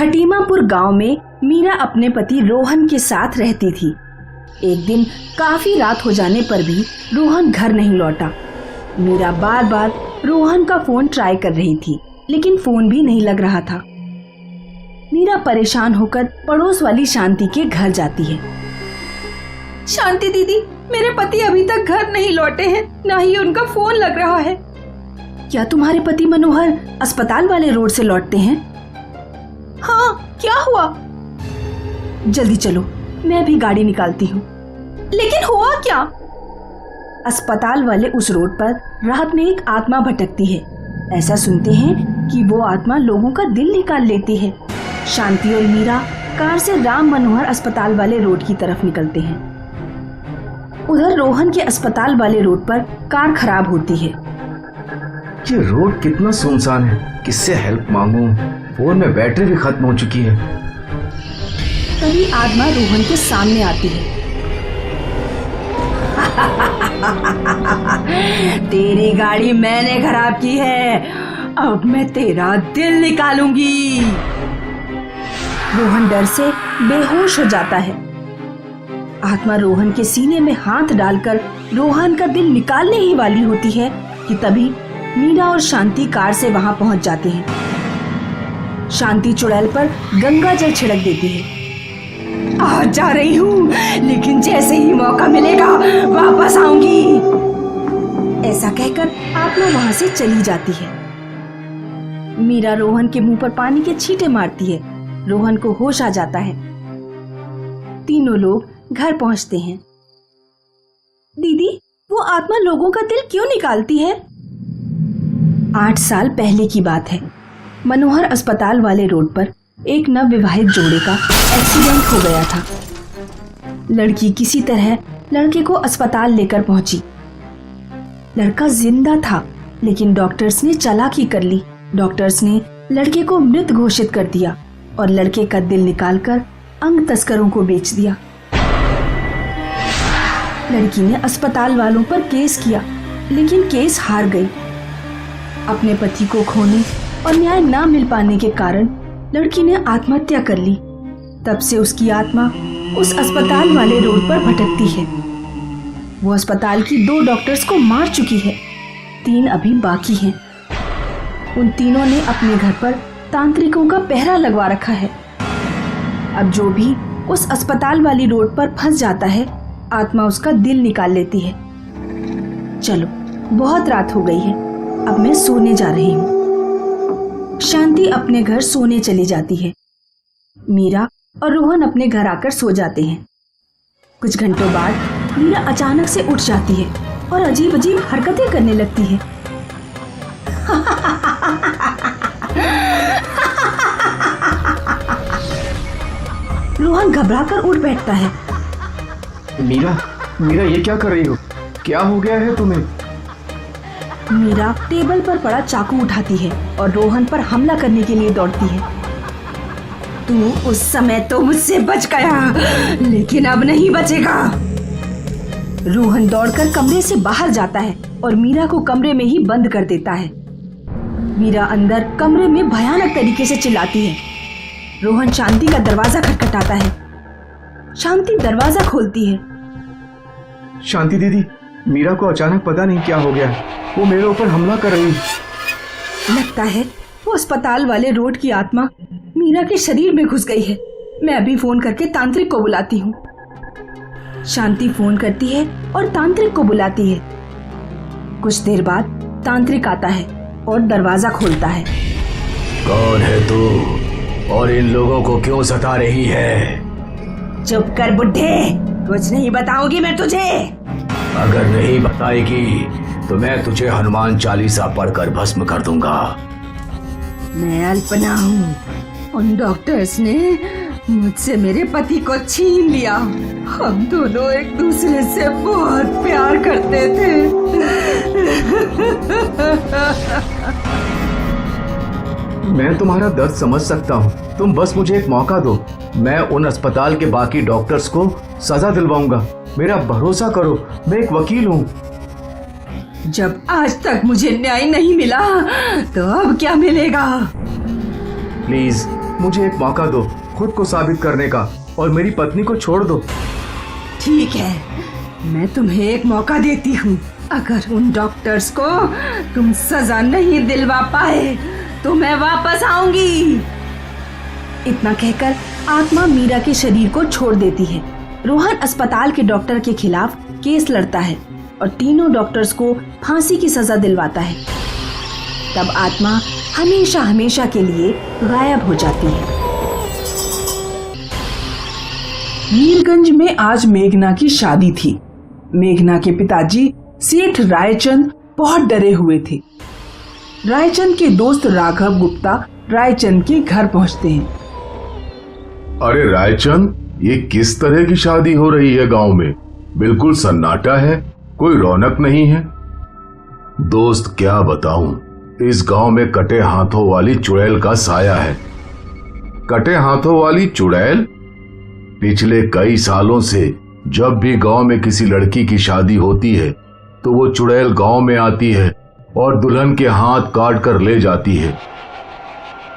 खटीमापुर गांव में मीरा अपने पति रोहन के साथ रहती थी। एक दिन काफी रात हो जाने पर भी रोहन घर नहीं लौटा। मीरा बार बार रोहन का फोन ट्राई कर रही थी, लेकिन फोन भी नहीं लग रहा था। मीरा परेशान होकर पड़ोस वाली शांति के घर जाती है। शांति दीदी, मेरे पति अभी तक घर नहीं लौटे हैं, ना ही उनका फोन लग रहा है। क्या तुम्हारे पति मनोहर अस्पताल वाले रोड से लौटते हैं? हाँ, क्या हुआ? जल्दी चलो, मैं भी गाड़ी निकालती हूँ। लेकिन हुआ क्या? अस्पताल वाले उस रोड पर रात में एक आत्मा भटकती है। ऐसा सुनते हैं कि वो आत्मा लोगों का दिल निकाल लेती है। शांति और मीरा कार से राम मनोहर अस्पताल वाले रोड की तरफ निकलते हैं। उधर रोहन के अस्पताल वाले रोड पर कार खराब होती है। ये रोड कितना सुनसान है, किससे हेल्प मांगूं? फोन में बैटरी भी खत्म हो चुकी है। तभी आत्मा रोहन के सामने आती है। तेरी गाड़ी मैंने खराब की है, अब मैं तेरा दिल निकालूंगी। रोहन डर से बेहोश हो जाता है। आत्मा रोहन के सीने में हाथ डालकर रोहन का दिल निकालने ही वाली होती है कि तभी मीरा और शांति कार से वहां पहुंच जाते हैं। शांति चुड़ैल पर गंगा जल छिड़क देती है। आ जा रही हूँ, लेकिन जैसे ही मौका मिलेगा वापस आऊंगी। ऐसा कहकर आत्मा वहां से चली जाती है। मीरा रोहन के मुंह पर पानी के छींटे मारती है। रोहन को होश आ जाता है। तीनों लोग घर पहुंचते हैं। दीदी, वो आत्मा लोगों का दिल क्यों निकालती है? 8 साल पहले की बात है। मनोहर अस्पताल वाले रोड पर एक नवविवाहित जोड़े का एक्सीडेंट हो गया था। लड़की किसी तरह लड़के को अस्पताल लेकर पहुंची। लड़का जिंदा था, लेकिन डॉक्टर्स ने चालाकी कर ली। डॉक्टर्स ने लड़के को मृत घोषित कर दिया और लड़के का दिल निकालकर अंग तस्करों को बेच दिया। लड़की ने अस्पताल वालों पर केस किया, लेकिन केस हार गई। अपने पति को खोने और न्याय न मिल पाने के कारण लड़की ने आत्महत्या कर ली। तब से उसकी आत्मा उस अस्पताल वाले रोड पर भटकती है। वो अस्पताल की 2 डॉक्टर्स को मार चुकी है, 3 अभी बाकी हैं। उन तीनों ने अपने घर पर तांत्रिकों का पहरा लगवा रखा है। अब जो भी उस अस्पताल वाली रोड पर फंस जाता है, आत्मा उसका दिल निकाल लेती है। चलो, बहुत रात हो गई है, अब मैं सोने जा रही हूँ। शांति अपने घर सोने चली जाती है। मीरा और रोहन अपने घर आकर सो जाते हैं। कुछ घंटों बाद मीरा अचानक से उठ जाती है और अजीब अजीब हरकतें करने लगती है। रोहन घबराकर उठ बैठता है। मीरा, मीरा ये क्या कर रही हो? क्या हो गया है तुम्हें? मीरा टेबल पर पड़ा चाकू उठाती है और रोहन पर हमला करने के लिए दौड़ती है। तू उस समय तो मुझसे बच गया, लेकिन अब नहीं बचेगा। रोहन दौड़कर कमरे से बाहर जाता है और मीरा को कमरे में ही बंद कर देता है। मीरा अंदर कमरे में भयानक तरीके से चिल्लाती है। रोहन शांति का दरवाजा खटखटाता है। शांति दरवाजा खोलती है। शांति दीदी, मीरा को अचानक पता नहीं क्या हो गया, वो मेरे ऊपर हमला कर रही है। लगता है वो अस्पताल वाले रोड की आत्मा मीरा के शरीर में घुस गई है। मैं अभी फोन करके तांत्रिक को बुलाती हूँ। शांति फोन करती है और तांत्रिक को बुलाती है। कुछ देर बाद तांत्रिक आता है और दरवाजा खोलता है। कौन है तू और इन लोगों को क्यों सता रही है? चुप कर बुड्ढे, कुछ नहीं बताऊंगी मैं तुझे। अगर नहीं बताएगी तो मैं तुझे हनुमान चालीसा पढ़कर भस्म कर दूंगा। मैं अल्पना हूँ। उन डॉक्टर्स ने मुझसे मेरे पति को छीन लिया। हम दोनों एक दूसरे से बहुत प्यार करते थे। मैं तुम्हारा दर्द समझ सकता हूँ, तुम बस मुझे एक मौका दो। मैं उन अस्पताल के बाकी डॉक्टर्स को सजा दिलवाऊंगा। मेरा भरोसा करो, मैं एक वकील हूँ। जब आज तक मुझे न्याय नहीं मिला तो अब क्या मिलेगा? प्लीज मुझे एक मौका दो खुद को साबित करने का और मेरी पत्नी को छोड़ दो। ठीक है, मैं तुम्हें एक मौका देती हूँ। अगर उन डॉक्टर्स को तुम सजा नहीं दिलवा पाए तो मैं वापस आऊंगी। इतना कहकर आत्मा मीरा के शरीर को छोड़ देती है। रोहन अस्पताल के डॉक्टर के खिलाफ केस लड़ता है और तीनों डॉक्टर्स को फांसी की सजा दिलवाता है। तब आत्मा हमेशा हमेशा के लिए गायब हो जाती है। मीरगंज में आज मेघना की शादी थी। मेघना के पिताजी सेठ रायचंद बहुत डरे हुए थे। रायचंद के दोस्त राघव गुप्ता रायचंद के घर पहुंचते हैं। अरे रायचंद, ये किस तरह की शादी हो रही है गांव में? बिल्कुल सन्नाटा है, कोई रौनक नहीं है। दोस्त क्या बताऊं, इस गांव में कटे हाथों वाली चुड़ैल का साया है। कटे हाथों वाली चुड़ैल? पिछले कई सालों से जब भी गांव में किसी लड़की की शादी होती है तो वो चुड़ैल गांव में आती है और दुल्हन के हाथ काट कर ले जाती है।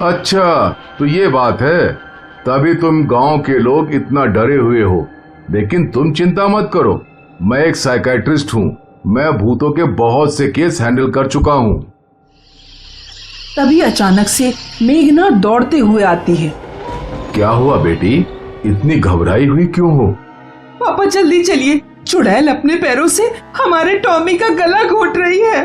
अच्छा, तो ये बात है, तभी तुम गांव के लोग इतना डरे हुए हो। लेकिन तुम चिंता मत करो, मैं एक साइकियाट्रिस्ट हूँ। मैं भूतों के बहुत से केस हैंडल कर चुका हूँ। तभी अचानक से मेघना दौड़ते हुए आती है। क्या हुआ बेटी, इतनी घबराई हुई क्यों हो? पापा जल्दी चलिए, चुड़ैल अपने पैरों से हमारे टॉमी का गला घोट रही है।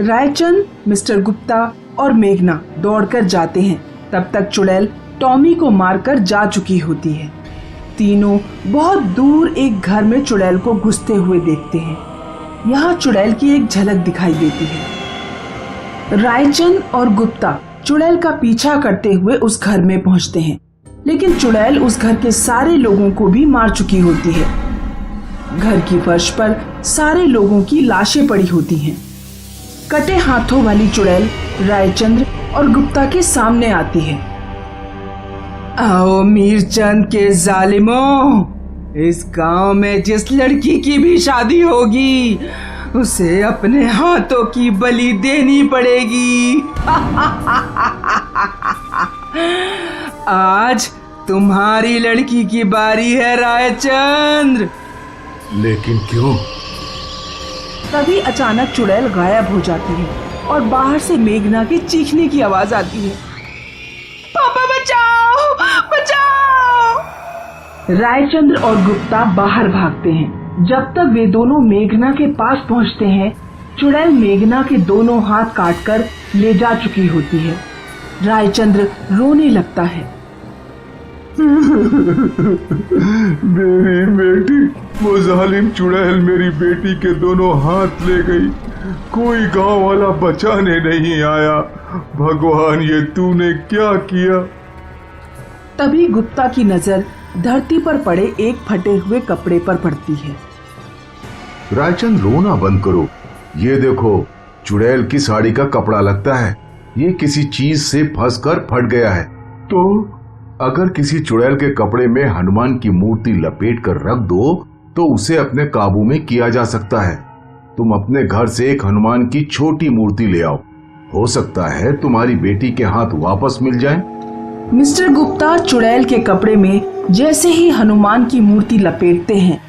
रायचंद, मिस्टर गुप्ता और मेघना दौड़कर जाते हैं। तब तक चुड़ैल टॉमी को मारकर जा चुकी होती है। तीनों बहुत दूर एक घर में चुड़ैल को घुसते हुए देखते हैं। यहाँ चुड़ैल की एक झलक दिखाई देती है। रायचंद और गुप्ता चुड़ैल का पीछा करते हुए उस घर में पहुंचते हैं, लेकिन चुड़ैल उस घर के सारे लोगों को भी मार चुकी होती है। घर की फर्श पर सारे लोगों की लाशें पड़ी होती हैं। कटे हाथों वाली चुड़ैल रायचंद्र और गुप्ता के सामने आती है। आओ मीरचंद के जालिमों, इस गांव में जिस लड़की की भी शादी होगी उसे अपने हाथों की बलि देनी पड़ेगी। आज तुम्हारी लड़की की बारी है रायचंद्र। लेकिन क्यों? तभी अचानक चुड़ैल गायब हो जाती है और बाहर से मेघना के चीखने की आवाज आती है। पापा बचाओ, बचाओ! रायचंद्र और गुप्ता बाहर भागते हैं। जब तक वे दोनों मेघना के पास पहुंचते हैं, चुड़ैल मेघना के दोनों हाथ काटकर ले जा चुकी होती है। रायचंद्र रोने लगता है। मेरी बेटी, वो जालिम चुड़ैल मेरी बेटी के दोनों हाथ ले गई। कोई गांव वाला बचाने नहीं आया। भगवान, ये तूने क्या किया? तभी गुप्ता की नजर धरती पर पड़े एक फटे हुए कपड़े पर पड़ती है। रायचंद, रोना बंद करो। ये देखो, चुड़ैल की साड़ी का कपड़ा लगता है। ये किसी चीज से फंसकर फट गया है। तो अगर किसी चुड़ैल के कपड़े में हनुमान की मूर्ति लपेट कर रख दो तो उसे अपने काबू में किया जा सकता है। तुम अपने घर से एक हनुमान की छोटी मूर्ति ले आओ, हो सकता है तुम्हारी बेटी के हाथ वापस मिल जाए। मिस्टर गुप्ता चुड़ैल के कपड़े में जैसे ही हनुमान की मूर्ति लपेटते हैं,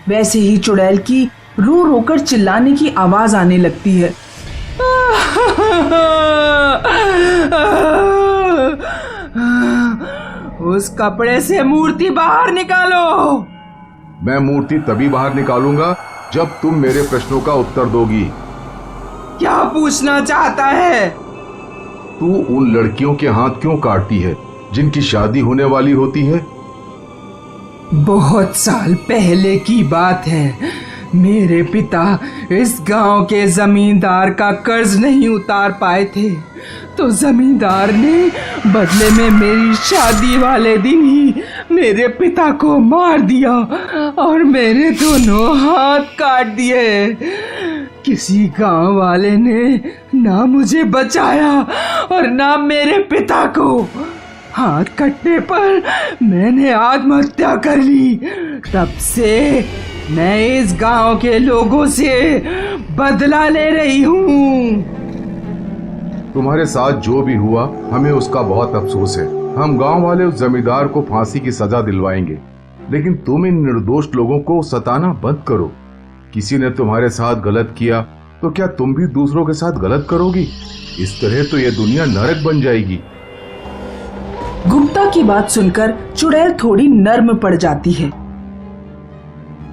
वैसे ही चुड़ैल की रो रोकर चिल्लाने की आवाज आने लगती है। उस कपड़े से मूर्ति बाहर निकालो। मैं मूर्ति तभी बाहर निकालूंगा जब तुम मेरे प्रश्नों का उत्तर दोगी। क्या पूछना चाहता है? तू उन लड़कियों के हाथ क्यों काटती है जिनकी शादी होने वाली होती है? बहुत साल पहले की बात है। मेरे पिता इस गांव के जमींदार का कर्ज नहीं उतार पाए थे, तो जमींदार ने बदले में मेरी शादी वाले दिन ही मेरे पिता को मार दिया और मेरे दोनों हाथ काट दिए। किसी गांव वाले ने ना मुझे बचाया और ना मेरे पिता को। हाथ कटने पर मैंने आत्महत्या कर ली। तब से मैं इस गांव के लोगों से बदला ले रही हूँ। तुम्हारे साथ जो भी हुआ हमें उसका बहुत अफसोस है। हम गांव वाले उस जमींदार को फांसी की सजा दिलवाएंगे, लेकिन तुम इन निर्दोष लोगों को सताना बंद करो। किसी ने तुम्हारे साथ गलत किया तो क्या तुम भी दूसरों के साथ गलत करोगी? इस तरह तो यह दुनिया नरक बन जाएगी। गुप्ता की बात सुनकर चुड़ैल थोड़ी नर्म पड़ जाती है।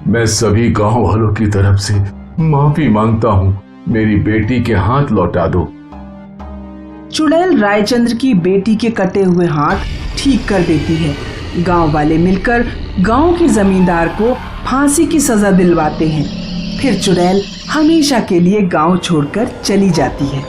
मैं सभी गांव वालों की तरफ से माफी मांगता हूँ, मेरी बेटी के हाथ लौटा दो। चुड़ैल रायचंद्र की बेटी के कटे हुए हाथ ठीक कर देती है। गांव वाले मिलकर गांव के जमींदार को फांसी की सजा दिलवाते हैं। फिर चुड़ैल हमेशा के लिए गांव छोड़कर चली जाती है।